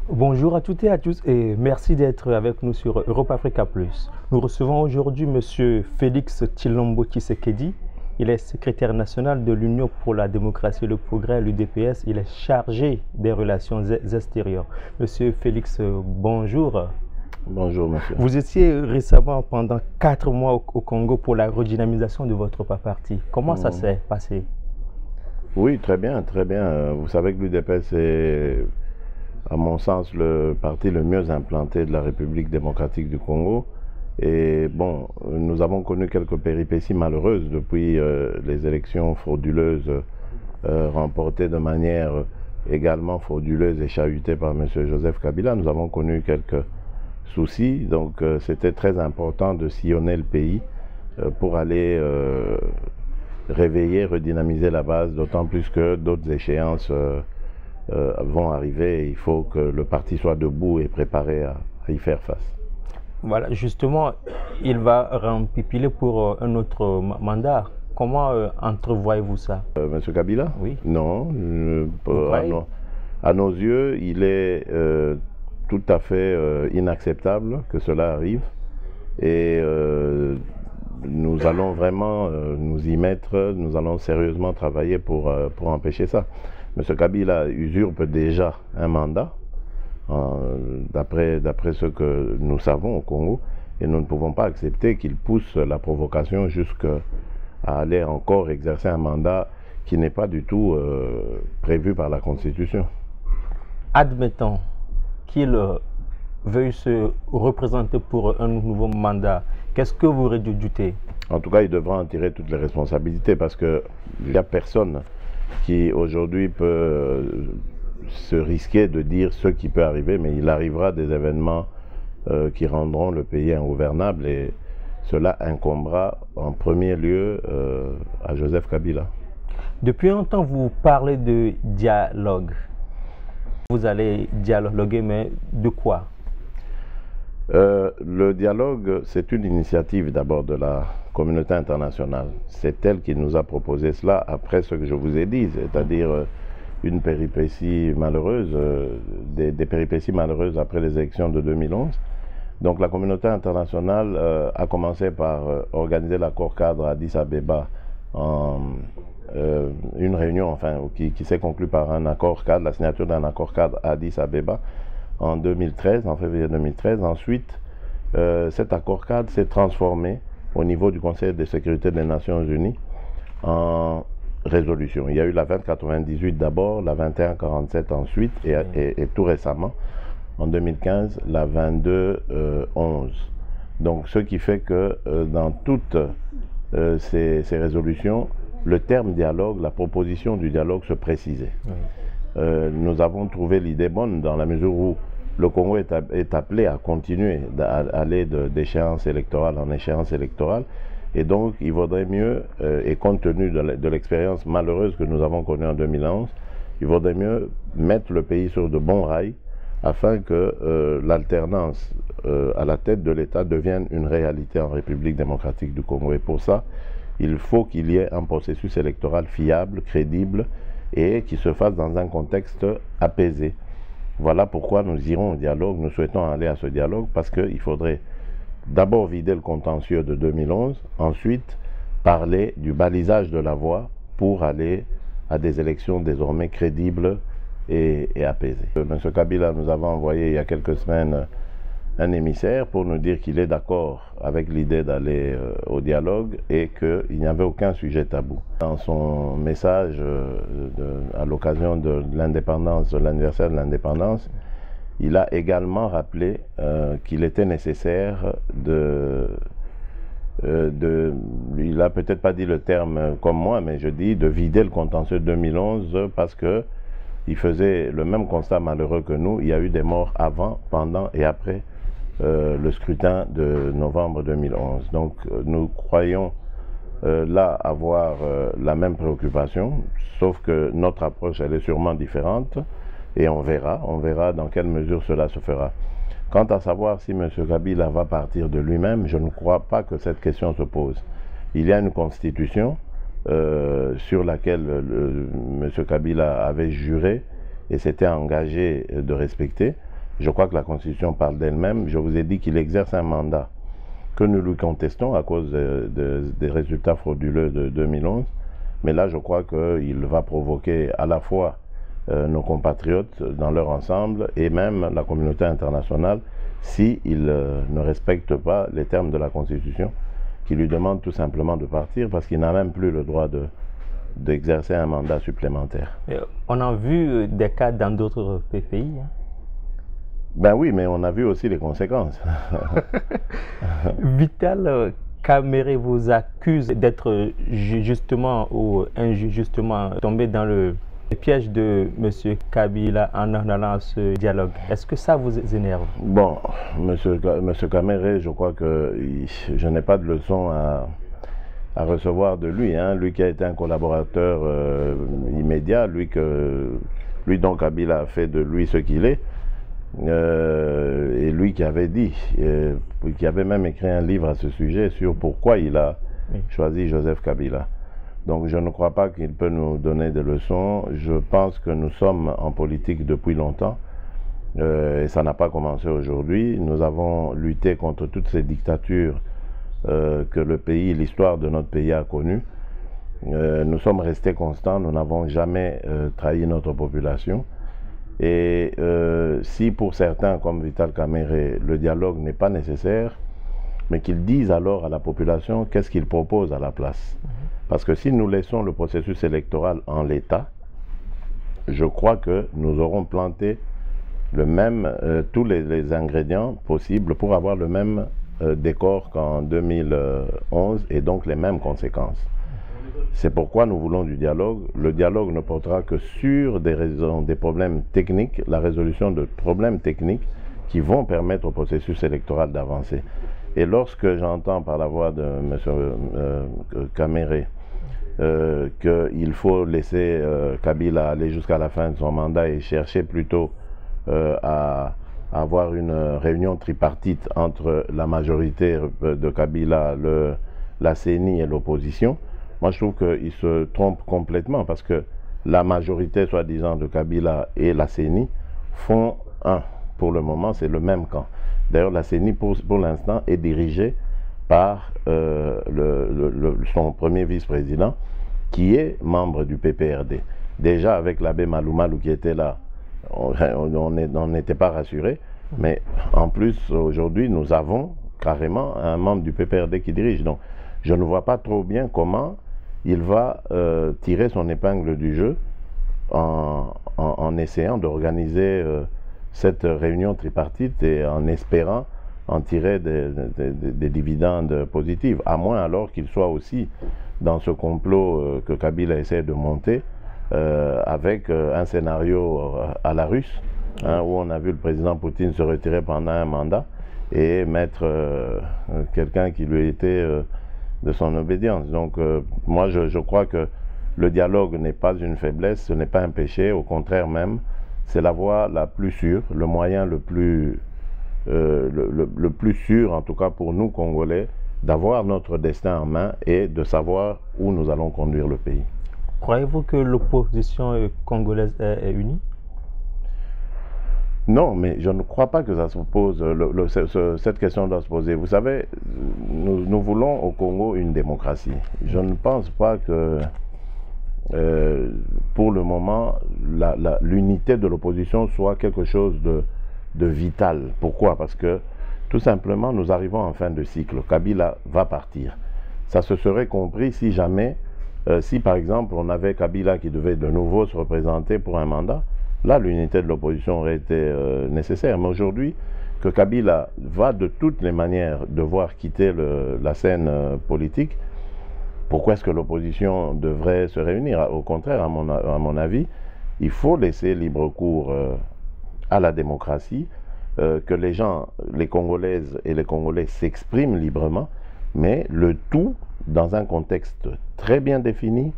Bonjour à toutes et à tous et merci d'être avec nous sur Europe Africa Plus. Nous recevons aujourd'hui M. Félix Tshilombo Tshisekedi. Il est secrétaire national de l'Union pour la démocratie et le progrès, l'UDPS. Il est chargé des relations extérieures. Monsieur Félix, bonjour. Bonjour, monsieur. Vous étiez récemment pendant 4 mois au Congo pour la redynamisation de votre parti. Comment ça s'est passé? Oui, très bien, très bien. Vous savez que l'UDPS est, à mon sens, le parti le mieux implanté de la République démocratique du Congo. Et bon, nous avons connu quelques péripéties malheureuses depuis les élections frauduleuses remportées de manière également frauduleuse et chahutée par M. Joseph Kabila. Nous avons connu quelques soucis, donc c'était très important de sillonner le pays pour aller réveiller, redynamiser la base, d'autant plus que d'autres échéances vont arriver et il faut que le parti soit debout et préparé à y faire face. Voilà, justement, il va rempipiler pour un autre mandat. Comment entrevoyez-vous ça? Monsieur Kabila? Oui. Non, à nos yeux, il est tout à fait inacceptable que cela arrive et nous allons vraiment nous y mettre, nous allons sérieusement travailler pour empêcher ça. M. Kabila usurpe déjà un mandat, d'après ce que nous savons au Congo, et nous ne pouvons pas accepter qu'il pousse la provocation jusqu'à aller encore exercer un mandat qui n'est pas du tout prévu par la Constitution. Admettons qu'il veuille se représenter pour un nouveau mandat. Qu'est-ce que vous redoutez? En tout cas, il devra en tirer toutes les responsabilités parce qu'il n'y a personne qui aujourd'hui peut se risquer de dire ce qui peut arriver, mais il arrivera des événements qui rendront le pays ingouvernable et cela incombera en premier lieu à Joseph Kabila. Depuis longtemps, vous parlez de dialogue. Vous allez dialoguer, mais de quoi? Le dialogue, c'est une initiative d'abord de la communauté internationale. C'est elle qui nous a proposé cela après ce que je vous ai dit, c'est-à-dire une péripétie malheureuse, des péripéties malheureuses après les élections de 2011. Donc la communauté internationale a commencé par organiser l'accord cadre à Addis Abeba, une réunion enfin, qui s'est conclue par un accord cadre, la signature d'un accord cadre à Addis Abeba en 2013, en février 2013. Ensuite, cet accord cadre s'est transformé au niveau du Conseil de sécurité des Nations Unies en résolution. Il y a eu la 2098 d'abord, la 2147 ensuite et tout récemment, en 2015, la 2211. Donc ce qui fait que dans toutes ces résolutions, le terme dialogue, la proposition du dialogue se précisait. Oui. Nous avons trouvé l'idée bonne dans la mesure où le Congo est appelé à continuer à aller d'échéance électorale en échéance électorale. Et donc, il vaudrait mieux, et compte tenu de l'expérience malheureuse que nous avons connue en 2011, il vaudrait mieux mettre le pays sur de bons rails afin que l'alternance à la tête de l'État devienne une réalité en République démocratique du Congo. Et pour ça, il faut qu'il y ait un processus électoral fiable, crédible et qui se fasse dans un contexte apaisé. Voilà pourquoi nous irons au dialogue, nous souhaitons aller à ce dialogue parce qu'il faudrait d'abord vider le contentieux de 2011, ensuite parler du balisage de la voie pour aller à des élections désormais crédibles et apaisées. M. Kabila nous avons envoyé il y a quelques semaines un émissaire pour nous dire qu'il est d'accord avec l'idée d'aller au dialogue et qu'il n'y avait aucun sujet tabou. Dans son message à l'occasion de l'indépendance, de l'anniversaire de l'indépendance, il a également rappelé qu'il était nécessaire il n'a peut-être pas dit le terme comme moi, mais je dis de vider le contentieux de 2011 parce que il faisait le même constat malheureux que nous. Il y a eu des morts avant, pendant et après le scrutin de novembre 2011. Donc nous croyons là avoir la même préoccupation, sauf que notre approche elle est sûrement différente et on verra dans quelle mesure cela se fera. Quant à savoir si M. Kabila va partir de lui-même, je ne crois pas que cette question se pose. Il y a une constitution sur laquelle M. Kabila avait juré et s'était engagé de respecter. Je crois que la Constitution parle d'elle-même. Je vous ai dit qu'il exerce un mandat que nous lui contestons à cause des résultats frauduleux de 2011. Mais là, je crois qu'il va provoquer à la fois nos compatriotes dans leur ensemble et même la communauté internationale s'il ne respecte pas les termes de la Constitution, qui lui demande tout simplement de partir parce qu'il n'a même plus le droit d'exercer un mandat supplémentaire. On a vu des cas dans d'autres pays. Hein. Ben oui, mais on a vu aussi les conséquences. Vital Kamerhe vous accuse d'être justement ou injustement tombé dans le piège de M. Kabila en allant à ce dialogue. Est-ce que ça vous énerve? Bon, M. Kamerhe, je crois que je n'ai pas de leçon à recevoir de lui. Hein. Lui qui a été un collaborateur immédiat, lui dont Kabila a fait de lui ce qu'il est. Et lui qui avait dit, qui avait même écrit un livre à ce sujet sur pourquoi il a choisi Joseph Kabila. Donc je ne crois pas qu'il peut nous donner des leçons. Je pense que nous sommes en politique depuis longtemps et ça n'a pas commencé aujourd'hui. Nous avons lutté contre toutes ces dictatures que le pays, l'histoire de notre pays a connues. Nous sommes restés constants, nous n'avons jamais trahi notre population. Et si pour certains, comme Vital Kamerhe, le dialogue n'est pas nécessaire, mais qu'ils disent alors à la population qu'est-ce qu'ils proposent à la place. Parce que si nous laissons le processus électoral en l'état, je crois que nous aurons planté tous les ingrédients possibles pour avoir le même décor qu'en 2011 et donc les mêmes conséquences. C'est pourquoi nous voulons du dialogue. Le dialogue ne portera que sur des problèmes techniques, la résolution de problèmes techniques qui vont permettre au processus électoral d'avancer. Et lorsque j'entends par la voix de M. Kamerhe qu'il faut laisser Kabila aller jusqu'à la fin de son mandat et chercher plutôt à avoir une réunion tripartite entre la majorité de Kabila, la CENI et l'opposition, moi je trouve qu'il se trompe complètement parce que la majorité soi-disant de Kabila et la CENI font un. Pour le moment, c'est le même camp. D'ailleurs, la CENI, pour l'instant, est dirigée par son premier vice-président, qui est membre du PPRD. Déjà, avec l'abbé Malou Malou qui était là, on n'était pas rassurés. Mais en plus, aujourd'hui, nous avons carrément un membre du PPRD qui dirige. Donc, je ne vois pas trop bien comment il va tirer son épingle du jeu en essayant d'organiser cette réunion tripartite et en espérant en tirer des dividendes positifs, à moins alors qu'il soit aussi dans ce complot que Kabila essaie de monter avec un scénario à la russe, hein, où on a vu le président Poutine se retirer pendant un mandat et mettre quelqu'un qui lui était de son obédience. Donc moi je crois que le dialogue n'est pas une faiblesse, ce n'est pas un péché, au contraire même, c'est la voie la plus sûre, le moyen le plus sûr, en tout cas pour nous Congolais, d'avoir notre destin en main et de savoir où nous allons conduire le pays. Croyez-vous que l'opposition congolaise est unie? Non, mais je ne crois pas que ça se pose, cette question doit se poser. Vous savez, nous voulons au Congo une démocratie. Je ne pense pas que pour le moment, l'unité de l'opposition soit quelque chose de vital. Pourquoi? Parce que tout simplement, nous arrivons en fin de cycle. Kabila va partir. Ça se serait compris si jamais, si par exemple, on avait Kabila qui devait de nouveau se représenter pour un mandat, là, l'unité de l'opposition aurait été nécessaire. Mais aujourd'hui, que Kabila va de toutes les manières devoir quitter la scène politique, pourquoi est-ce que l'opposition devrait se réunir? Au contraire, à mon avis, il faut laisser libre cours à la démocratie, que les gens, les Congolaises et les Congolais s'expriment librement, mais le tout dans un contexte très bien défini,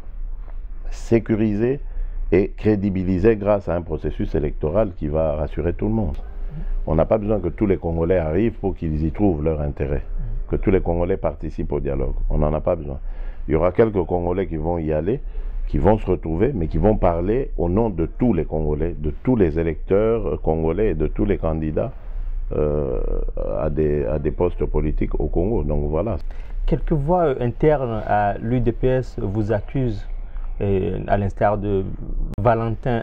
sécurisé et crédibilisé grâce à un processus électoral qui va rassurer tout le monde. On n'a pas besoin que tous les Congolais arrivent pour qu'ils y trouvent leur intérêt, que tous les Congolais participent au dialogue. On n'en a pas besoin. Il y aura quelques Congolais qui vont y aller qui vont se retrouver, mais qui vont parler au nom de tous les Congolais, de tous les électeurs congolais et de tous les candidats à des postes politiques au Congo. Donc voilà. Quelques voix internes à l'UDPS vous accusent, à l'instar de Valentin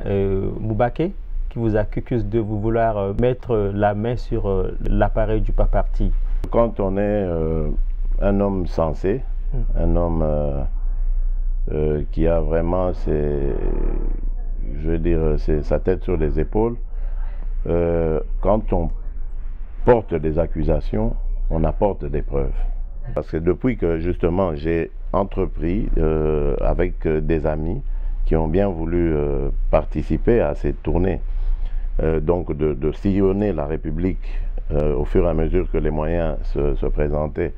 Moubaké, qui vous accuse de vous vouloir mettre la main sur l'appareil du parti. Quand on est un homme sensé, un homme qui a vraiment sa tête sur les épaules, quand on porte des accusations, on apporte des preuves. Parce que depuis que justement j'ai entrepris avec des amis qui ont bien voulu participer à cette tournée, donc de sillonner la République au fur et à mesure que les moyens se présentaient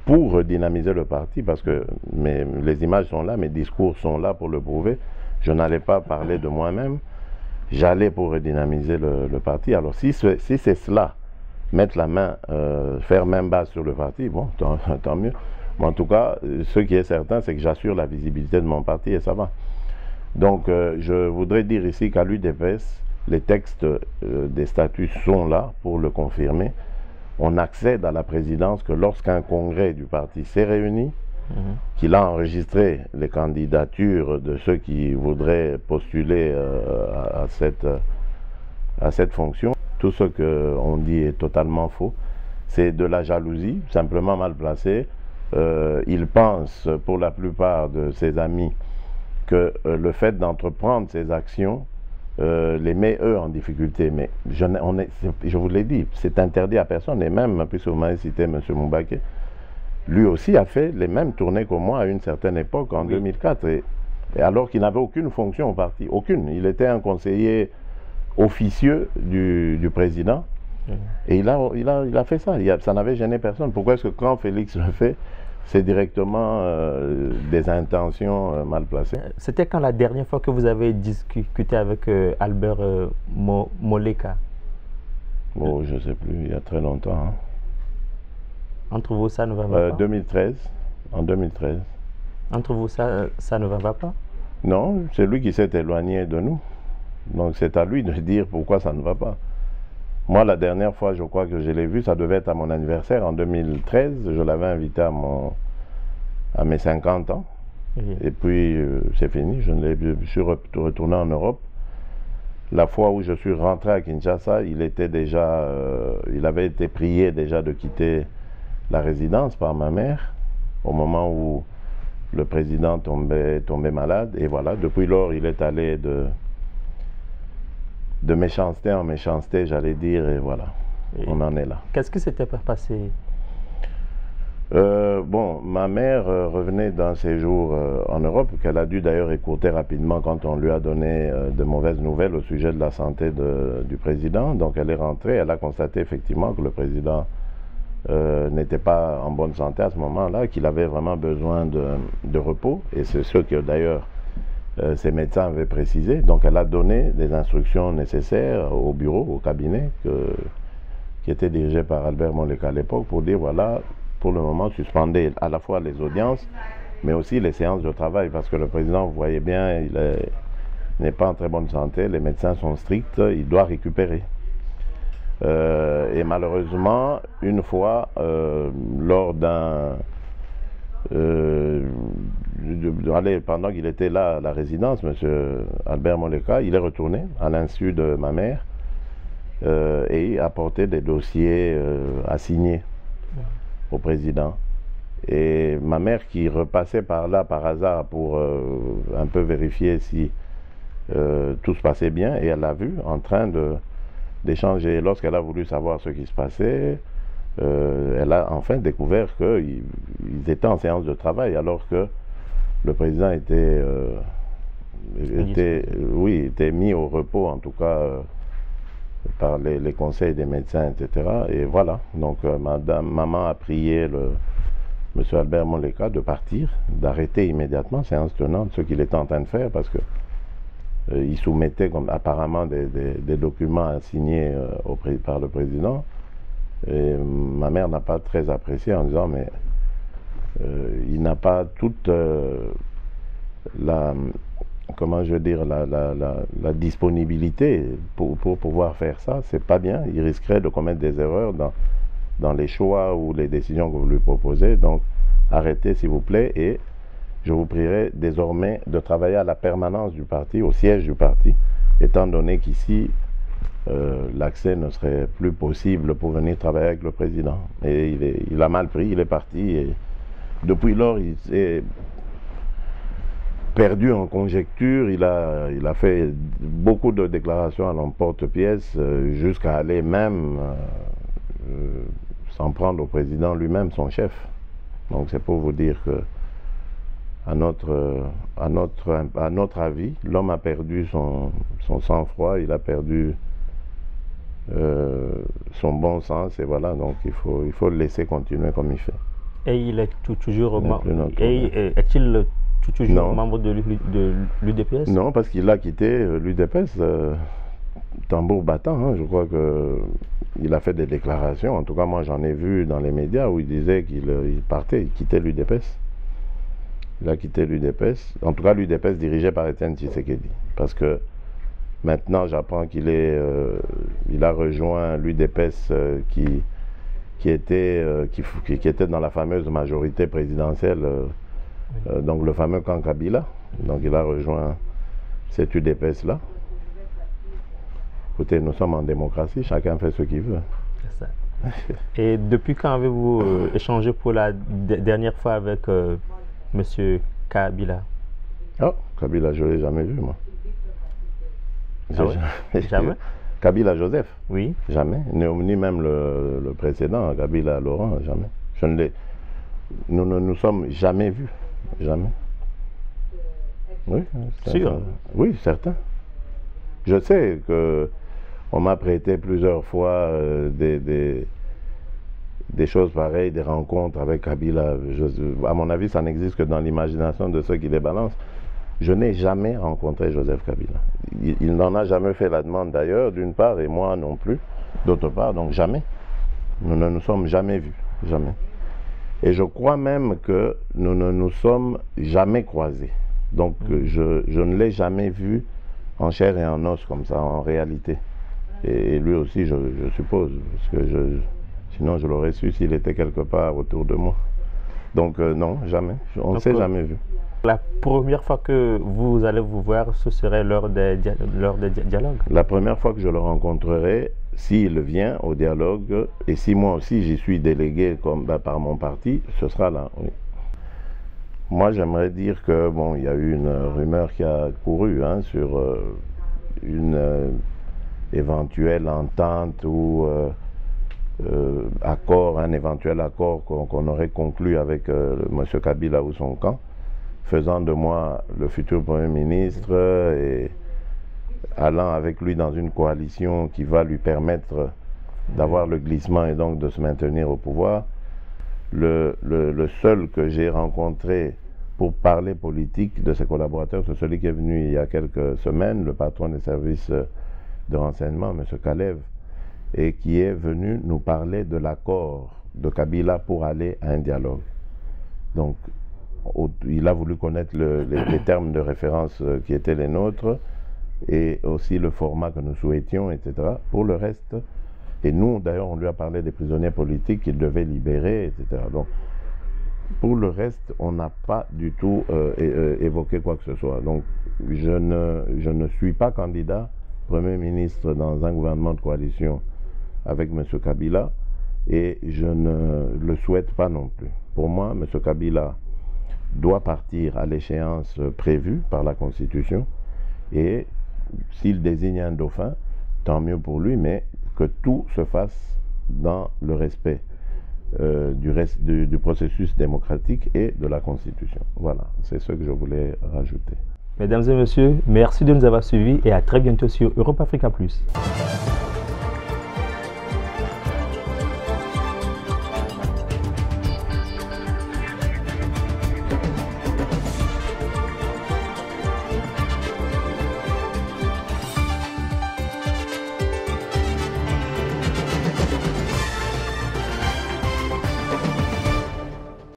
pour redynamiser le parti, parce que les images sont là, mes discours sont là pour le prouver. Je n'allais pas parler de moi-même, j'allais pour redynamiser le parti. Alors si c'est cela, mettre la main, faire main basse sur le parti, bon, tant mieux. Mais en tout cas, ce qui est certain, c'est que j'assure la visibilité de mon parti et ça va. Donc, je voudrais dire ici qu'à l'UDPS, les textes des statuts sont là pour le confirmer. On accède à la présidence que lorsqu'un congrès du parti s'est réuni, qu'il a enregistré les candidatures de ceux qui voudraient postuler à cette fonction. Tout ce qu'on dit est totalement faux. C'est de la jalousie, simplement mal placée. Ils pensent, pour la plupart de ses amis, que le fait d'entreprendre ces actions les met eux en difficulté. Mais je vous l'ai dit, c'est interdit à personne. Et même, puisque vous m'avez cité M. Moubaké, lui aussi a fait les mêmes tournées que moi à une certaine époque, en 2004. Et alors qu'il n'avait aucune fonction au parti, aucune. Il était un conseiller officieux du président. Et il a fait ça. Ça n'avait gêné personne. Pourquoi est-ce que quand Félix le fait, c'est directement des intentions mal placées? C'était quand la dernière fois que vous avez discuté avec Albert Moleka? Oh, je ne sais plus, il y a très longtemps. Hein. Entre vous, ça ne va pas? 2013. En 2013. Entre vous, ça ne va pas? Non, c'est lui qui s'est éloigné de nous. Donc c'est à lui de dire pourquoi ça ne va pas. Moi, la dernière fois, je crois que je l'ai vu, ça devait être à mon anniversaire en 2013. Je l'avais invité à mes 50 ans. Et puis, c'est fini. Je suis retourné en Europe. La fois où je suis rentré à Kinshasa, il avait été prié déjà de quitter la résidence par ma mère au moment où le président tombait malade. Et voilà, depuis lors, il est allé de méchanceté en méchanceté, j'allais dire, et voilà, on en est là. Qu'est-ce qui s'était passé? Bon, ma mère revenait d'un séjour en Europe, qu'elle a dû d'ailleurs écourter rapidement quand on lui a donné de mauvaises nouvelles au sujet de la santé du président. Donc elle est rentrée, elle a constaté effectivement que le président n'était pas en bonne santé à ce moment-là, qu'il avait vraiment besoin de repos, et c'est ce que d'ailleurs ses médecins avaient précisé. Donc elle a donné des instructions nécessaires au bureau, au cabinet, qui était dirigé par Albert Moleka à l'époque, pour dire voilà, pour le moment, suspendez à la fois les audiences, mais aussi les séances de travail, parce que le président, vous voyez bien, il n'est pas en très bonne santé, les médecins sont stricts, il doit récupérer. Et malheureusement, une fois, lors pendant qu'il était là à la résidence, M. Albert Moleka, il est retourné à l'insu de ma mère et a apporté des dossiers à signer au président. Et ma mère, qui repassait par là par hasard pour un peu vérifier si tout se passait bien, et elle l'a vu en train d'échanger. Lorsqu'elle a voulu savoir ce qui se passait, elle a enfin découvert qu'ils étaient en séance de travail, alors que le président était mis au repos, en tout cas par les conseils des médecins, etc. Et voilà, donc maman a prié M. Albert Moleka de partir, d'arrêter immédiatement, séance tenante, ce qu'il était en train de faire, parce que il soumettait apparemment des documents à signer par le président. Et ma mère n'a pas très apprécié en disant mais il n'a pas toute comment je veux dire, la disponibilité pour pouvoir faire ça, c'est pas bien. Il risquerait de commettre des erreurs dans les choix ou les décisions que vous lui proposez. Donc, arrêtez s'il vous plaît, et je vous prierai désormais de travailler à la permanence du parti, au siège du parti, étant donné qu'ici, l'accès ne serait plus possible pour venir travailler avec le président. Et il a mal pris, il est parti, et depuis lors, il s'est perdu en conjecture. Il a fait beaucoup de déclarations à l'emporte-pièce, jusqu'à aller même s'en prendre au président lui-même, son chef. Donc c'est pour vous dire que, à notre avis, l'homme a perdu son sang-froid, il a perdu son bon sens, et voilà, donc il faut le laisser continuer comme il fait. Et il est toujours est-il toujours membre de l'UDPS? Non, parce qu'il a quitté l'UDPS tambour battant, hein. Je crois qu'il a fait des déclarations, en tout cas moi j'en ai vu dans les médias, où il disait qu'il partait, il quittait l'UDPS. Il a quitté l'UDPS, en tout cas l'UDPS dirigé par Étienne Tshisekedi, parce que maintenant j'apprends qu'il a rejoint l'UDPS qui était dans la fameuse majorité présidentielle, donc le fameux camp Kabila. Donc il a rejoint cette UDPS là. Écoutez, nous sommes en démocratie, chacun fait ce qu'il veut. C'est ça. Et depuis quand avez-vous échangé pour la dernière fois avec M. Kabila? Oh, Kabila, je ne l'ai jamais vu, moi. Ah ouais? Jamais? Kabila Joseph? Oui. Jamais. Ni même le précédent, Kabila Laurent, jamais. Nous ne nous sommes jamais vus. Jamais. Oui. Sûr? Oui, certain. Je sais que on m'a prêté plusieurs fois des choses pareilles, des rencontres avec Kabila. À mon avis, ça n'existe que dans l'imagination de ceux qui les balancent. Je n'ai jamais rencontré Joseph Kabila. Il n'en a jamais fait la demande d'ailleurs, d'une part, et moi non plus, d'autre part, donc jamais. Nous ne nous sommes jamais vus, jamais. Et je crois même que nous ne nous sommes jamais croisés. Donc je ne l'ai jamais vu en chair et en os comme ça, en réalité. Et lui aussi, je suppose, parce que sinon je l'aurais su s'il était quelque part autour de moi. Donc non, jamais. On ne s'est jamais vu. La première fois que vous allez vous voir, ce serait lors des dialogues? La première fois que je le rencontrerai, s'il vient au dialogue, et si moi aussi j'y suis délégué par mon parti, ce sera là, oui. Moi, j'aimerais dire que, bon, il y a eu une rumeur qui a couru sur une éventuelle entente ou un éventuel accord qu'on aurait conclu avec M. Kabila ou son camp, faisant de moi le futur Premier ministre et allant avec lui dans une coalition qui va lui permettre d'avoir le glissement et donc de se maintenir au pouvoir. Le seul que j'ai rencontré pour parler politique de ses collaborateurs, c'est celui qui est venu il y a quelques semaines, le patron des services de renseignement, M. Kalev, et qui est venu nous parler de l'accord de Kabila pour aller à un dialogue. Donc, il a voulu connaître les termes de référence qui étaient les nôtres et aussi le format que nous souhaitions, etc. Pour le reste, et nous, d'ailleurs, on lui a parlé des prisonniers politiques qu'il devait libérer, etc. Donc, pour le reste, on n'a pas du tout évoqué quoi que ce soit. Donc, je ne suis pas candidat Premier ministre dans un gouvernement de coalition avec M. Kabila et je ne le souhaite pas non plus. Pour moi, M. Kabila doit partir à l'échéance prévue par la Constitution et s'il désigne un dauphin, tant mieux pour lui, mais que tout se fasse dans le respect du processus démocratique et de la Constitution. Voilà, c'est ce que je voulais rajouter. Mesdames et messieurs, merci de nous avoir suivis et à très bientôt sur Europe Africa Plus.